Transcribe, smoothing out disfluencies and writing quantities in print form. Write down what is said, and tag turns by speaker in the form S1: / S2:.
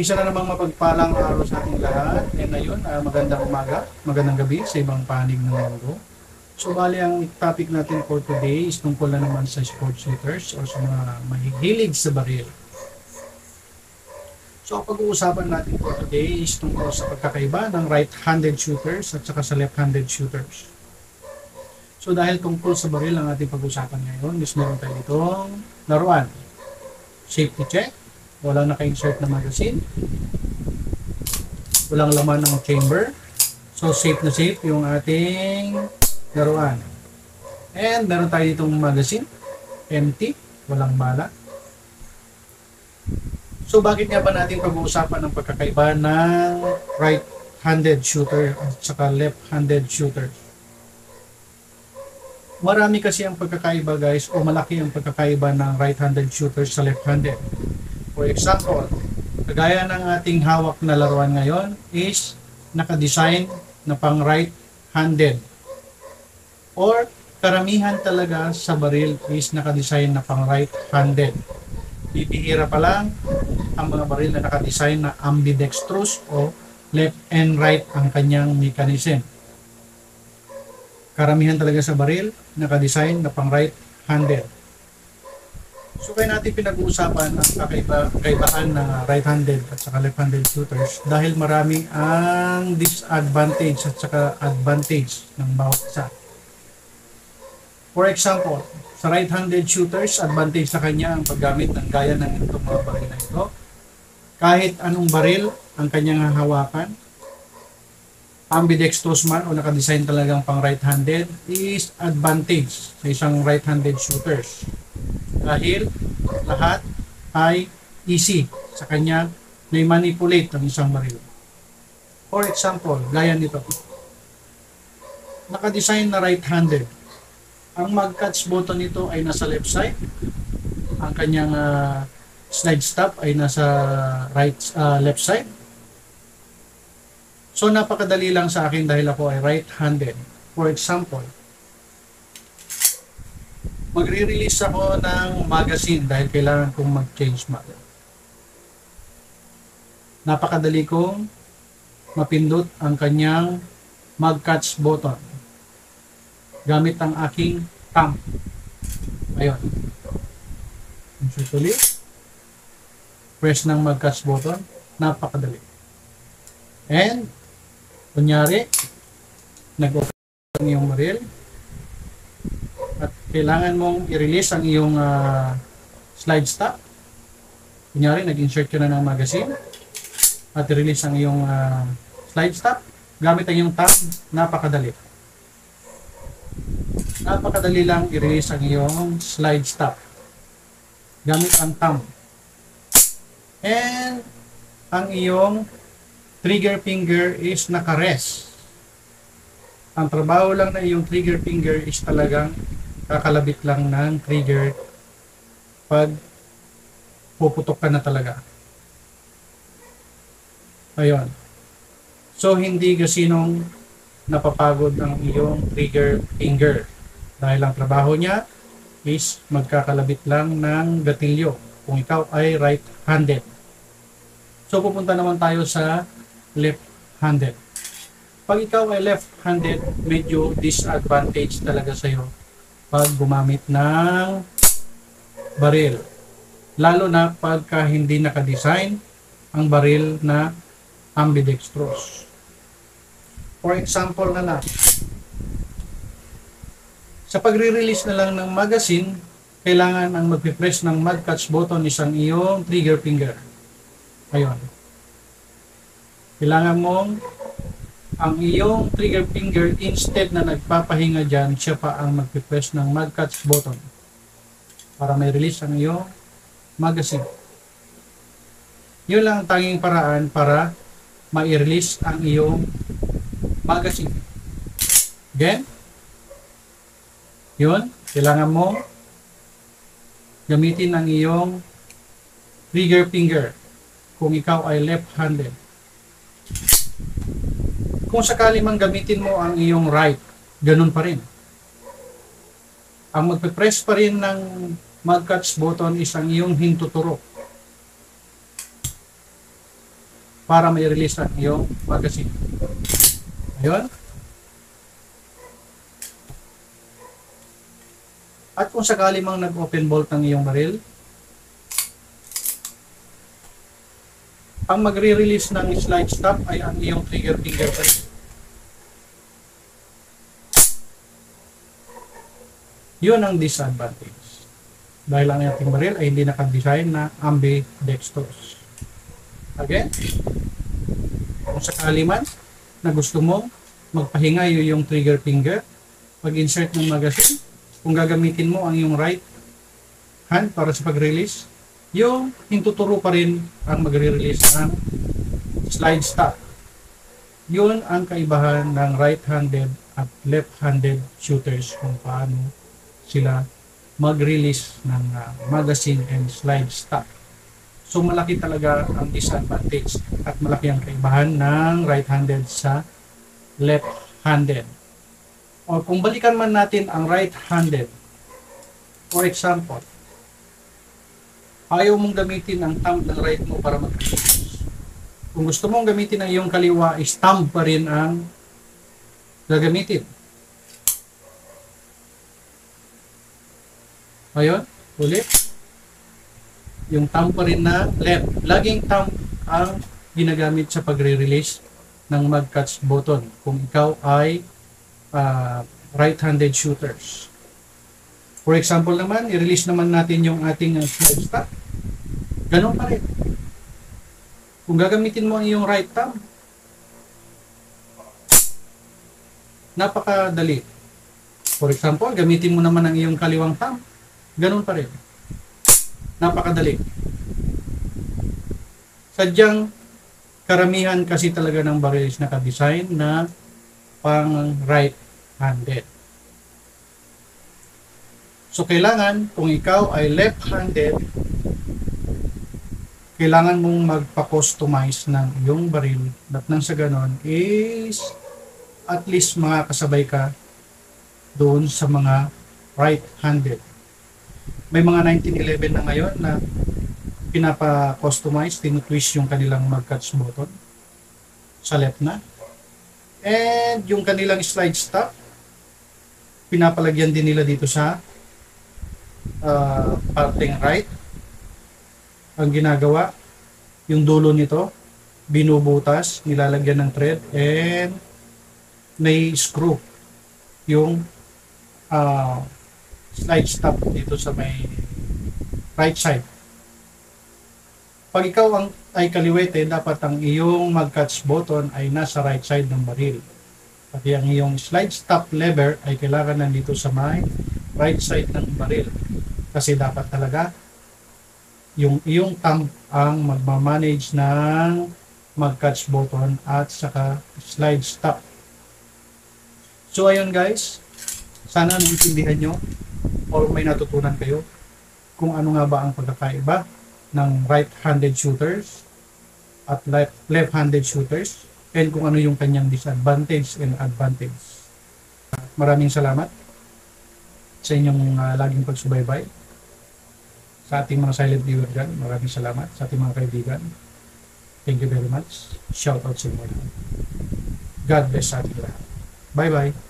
S1: Isa na namang mapagpalang araw sa ating lahat. And ayun, magandang umaga, magandang gabi sa ibang panig ng mundo. So bali ang topic natin for today is tungkol na naman sa sports shooters o sa mga mahihilig sa baril. So ang pag-uusapan natin for today is tungkol sa pagkakaiba ng right-handed shooters at saka sa left-handed shooters. So dahil tungkol sa baril ang ating pag-usapan ngayon, is meron tayo ditong laruan. Safety check, walang naka-insert na magazine, walang laman ng chamber. So safe na safe yung ating laruan. And meron tayo ditong magazine, empty, walang bala. So bakit nga ba natin pag-uusapan ng pagkakaiba ng right-handed shooter at saka left-handed shooter? Marami kasi ang pagkakaiba guys, o malaki ang pagkakaiba ng right-handed shooters sa left-handed. For example, kagaya ng ating hawak na laruan ngayon is nakadesign na pang right-handed. Or karamihan talaga sa baril is nakadesign na pang right-handed. Bibihira pa lang ang mga baril na nakadesign na ambidextrous o left and right ang kanyang mechanism. Karamihan talaga sa baril nakadesign na pang right-handed. So kaya natin pinag-uusapan ang kakaibaan ng right-handed at saka left-handed shooters dahil marami ang disadvantage at saka advantage ng bawat isa. For example, sa right-handed shooters, advantage sa kanya ang paggamit ng gaya ng itong mga baril na ito. Kahit anong baril ang kanyang hahawakan, ambidextrous man o nakadesign talagang pang right-handed is advantage sa isang right-handed shooters. Dahil lahat ay easy sa kanya na i-manipulate ang isang baril. For example, gaya nito. Nakadesign na right-handed. Ang mag-catch button nito ay nasa left side. Ang kanyang slide stop ay nasa left side. So napakadali lang sa akin dahil ako ay right-handed. For example, magre-release ako ng magazine dahil kailangan kong mag-change mag. Napakadali kong mapindot ang kanyang mag-catch button gamit ang aking thumb. Ayun. Insert ulit. Press ng mag-catch button. Napakadali. And kunyari, nag-open ang iyong baril at kailangan mong i-release ang iyong slide stop. Kunyari, nag-insert ka na ng magazine at i-release ang iyong slide stop. Gamit ang iyong thumb, napakadali. Napakadali lang i-release ang iyong slide stop. Gamit ang thumb. And ang iyong trigger finger is naka-rest. Ang trabaho lang na yung trigger finger is talagang kakalabit lang ng trigger pag puputok ka na talaga. Ayun. So, hindi gasinong napapagod ang iyong trigger finger. Dahil ang trabaho niya is magkakalabit lang ng gatilyo kung ikaw ay right-handed. So, pupunta naman tayo sa left-handed. Pag ikaw ay left-handed, medyo disadvantage talaga sa'yo pag gumamit ng baril. Lalo na pagka hindi nakadesign ang baril na ambidextrous. For example na lang, sa pagre-release na lang ng magazine, kailangan ang mag-press ng mag-catch button is ang iyong trigger finger. Ayun. Kailangan mong ang iyong trigger finger instead na nagpapahinga dyan, siya pa ang mag-press ng mag-catch button para may release ang iyong magazine. Yun lang ang tanging paraan para ma-release ang iyong magazine. Again, yun, kailangan mo gamitin ang iyong trigger finger kung ikaw ay left-handed. Kung sakali mang gamitin mo ang iyong right, ganun pa rin. Ang magpe-press pa rin ng mag-catch button is ang iyong hintuturo. para may release ang iyong magazine. Ayun. At kung sakali mang nag-open bolt ang iyong baril, ang magre-release ng slide stop ay ang iyong trigger finger pa rin. Yun ang disadvantage. Dahil ang ating baril ay hindi nakadesign na ambidextrous. Again, kung sakali man na gusto mong magpahinga yung trigger finger, pag-insert ng magazine, kung gagamitin mo ang iyong right hand para sa pag-release, yung hintuturo pa rin ang magre-release ng slide stop. Yun ang kaibahan ng right-handed at left-handed shooters kung paano sila mag-release ng magazine and slide stop. So malaki talaga ang disadvantage at malaki ang kaibahan ng right-handed sa left-handed. O kung balikan man natin ang right-handed, for example, ayaw mong gamitin ang thumb ng right mo para mag-release. Kung gusto mong gamitin ang iyong kaliwa, is thumb pa rin ang gagamitin. Ayun, ulit. Yung thumb pa rin na left. Laging thumb ang ginagamit sa pagre-release ng mag-catch button kung ikaw ay right-handed shooters. For example naman, i-release naman natin yung ating slide stop. Ganun pa rin. Kung gagamitin mo ang iyong right thumb, napakadali. For example, gamitin mo naman ang iyong kaliwang thumb, ganun pa rin. Napakadali. Sadyang karamihan kasi talaga ng baril is nakadesign na pang right-handed. So, kailangan, kung ikaw ay left-handed, kailangan mong magpa-customize ng iyong baril at nang sa ganon is at least makakasabay ka doon sa mga right-handed. May mga 1911 na ngayon na pinapa-customize, tinutwist yung kanilang mag-catch button sa left na. And yung kanilang slide stop, pinapalagyan din nila dito sa parteng right. Ang ginagawa, yung dulo nito, binubutas, nilalagyan ng thread, and may screw yung slide stop dito sa may right side. Pag ikaw ay kaliwete, dapat ang iyong mag-catch button ay nasa right side ng baril. Pati ang iyong slide stop lever ay kailangan nandito sa may right side ng baril. Kasi dapat talaga yung iyong thumb ang magmamanage ng mag-catch button at saka slide stop. So ayun guys, sana naintindihan nyo or may natutunan kayo kung ano nga ba ang pagkakaiba ng right-handed shooters at left-handed shooters and kung ano yung kanyang disadvantage and advantage. Maraming salamat sa inyong laging pagsubaybay. Sa ating mga silent viewer dyan, maraming salamat. Sa ating mga kaibigan, thank you very much. Shout out sa inyo. God bless sa ating lahat. Bye-bye.